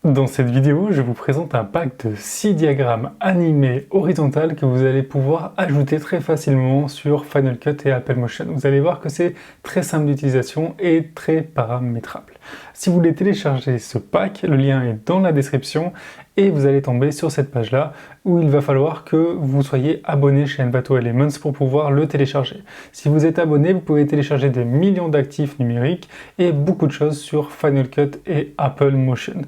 Dans cette vidéo, je vous présente un pack de 6 diagrammes animés horizontaux que vous allez pouvoir ajouter très facilement sur Final Cut et Apple Motion. Vous allez voir que c'est très simple d'utilisation et très paramétrable. Si vous voulez télécharger ce pack, le lien est dans la description et vous allez tomber sur cette page-là où il va falloir que vous soyez abonné chez Envato Elements pour pouvoir le télécharger. Si vous êtes abonné, vous pouvez télécharger des millions d'actifs numériques et beaucoup de choses sur Final Cut et Apple Motion.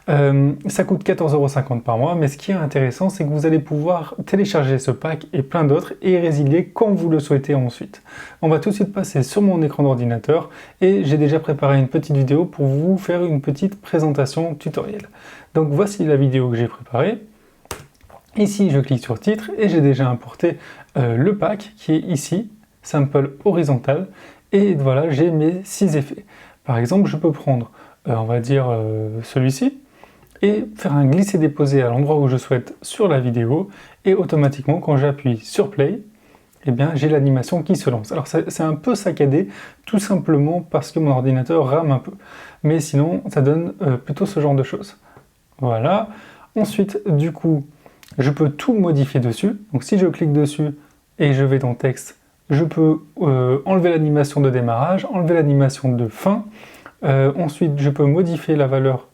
Ça coûte 14,50 € par mois, mais ce qui est intéressant, c'est que vous allez pouvoir télécharger ce pack et plein d'autres et résilier quand vous le souhaitez ensuite. On va tout de suite passer sur mon écran d'ordinateur et j'ai déjà préparé une petite vidéo pour vous faire une petite présentation tutoriel. Donc voici la vidéo que j'ai préparée. Ici, je clique sur titre et j'ai déjà importé le pack qui est ici, Sample Horizontal, et voilà, j'ai mes 6 effets. Par exemple, je peux prendre, on va dire celui-ci, et faire un glisser-déposer à l'endroit où je souhaite sur la vidéo, et automatiquement, quand j'appuie sur Play, eh bien, j'ai l'animation qui se lance. Alors c'est un peu saccadé, tout simplement parce que mon ordinateur rame un peu. Mais sinon, ça donne plutôt ce genre de choses. Voilà. Ensuite, du coup, je peux tout modifier dessus. Donc si je clique dessus et je vais dans texte, je peux enlever l'animation de démarrage, enlever l'animation de fin. Ensuite, je peux modifier la valeur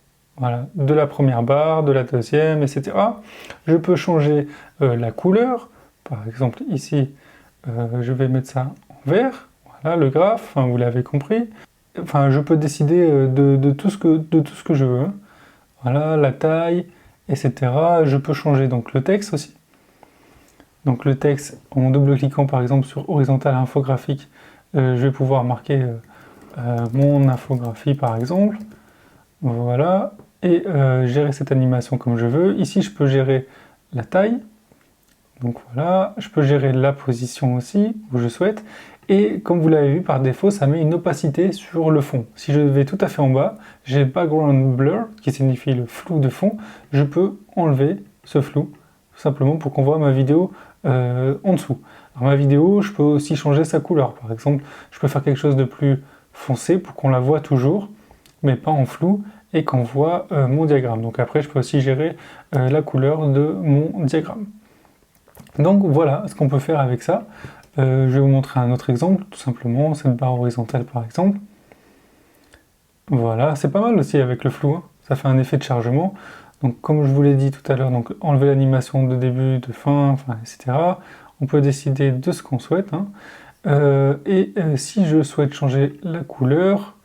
de la première barre, de la deuxième, etc. Je peux changer la couleur. Par exemple, ici, je vais mettre ça en vert. Voilà, le graphe, vous l'avez compris. Enfin, je peux décider de tout ce que je veux. Voilà, la taille, etc. Je peux changer donc le texte aussi. Donc le texte, en double-cliquant par exemple sur horizontal infographique, je vais pouvoir marquer mon infographie par exemple. Voilà, et gérer cette animation comme je veux. Ici, je peux gérer la taille. Donc voilà, je peux gérer la position aussi, où je souhaite. Et comme vous l'avez vu, par défaut, ça met une opacité sur le fond. Si je vais tout à fait en bas, j'ai Background Blur, qui signifie le flou de fond. Je peux enlever ce flou, tout simplement pour qu'on voit ma vidéo en dessous. Alors ma vidéo, je peux aussi changer sa couleur. Par exemple, je peux faire quelque chose de plus foncé pour qu'on la voit toujours, mais pas en flou, et qu'on voit mon diagramme. Donc après, je peux aussi gérer la couleur de mon diagramme. Donc voilà ce qu'on peut faire avec ça. Je vais vous montrer un autre exemple, tout simplement, cette barre horizontale par exemple. Voilà, c'est pas mal aussi avec le flou, hein. Ça fait un effet de chargement. Donc comme je vous l'ai dit tout à l'heure, donc enlever l'animation de début, de fin, etc. On peut décider de ce qu'on souhaite, hein. Si je souhaite changer la couleur,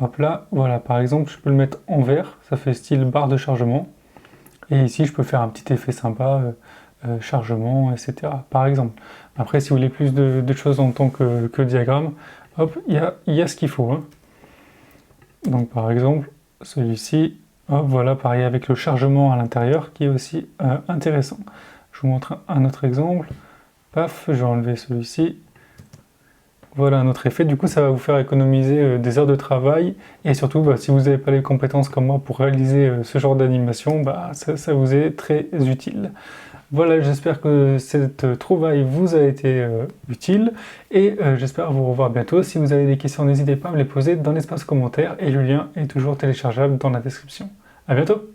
hop là, voilà, par exemple, je peux le mettre en vert, ça fait style barre de chargement. Et ici, je peux faire un petit effet sympa, chargement, etc. par exemple. Après, si vous voulez plus de choses en tant que diagramme, hop, il y a ce qu'il faut, hein. Donc par exemple, celui-ci, voilà, pareil avec le chargement à l'intérieur qui est aussi intéressant. Je vous montre un autre exemple. Paf, je vais enlever celui-ci. Voilà un autre effet, du coup ça va vous faire économiser des heures de travail et surtout si vous n'avez pas les compétences comme moi pour réaliser ce genre d'animation, ça vous est très utile. Voilà, j'espère que cette trouvaille vous a été utile et j'espère vous revoir bientôt. Si vous avez des questions, n'hésitez pas à me les poser dans l'espace commentaire et le lien est toujours téléchargeable dans la description. À bientôt!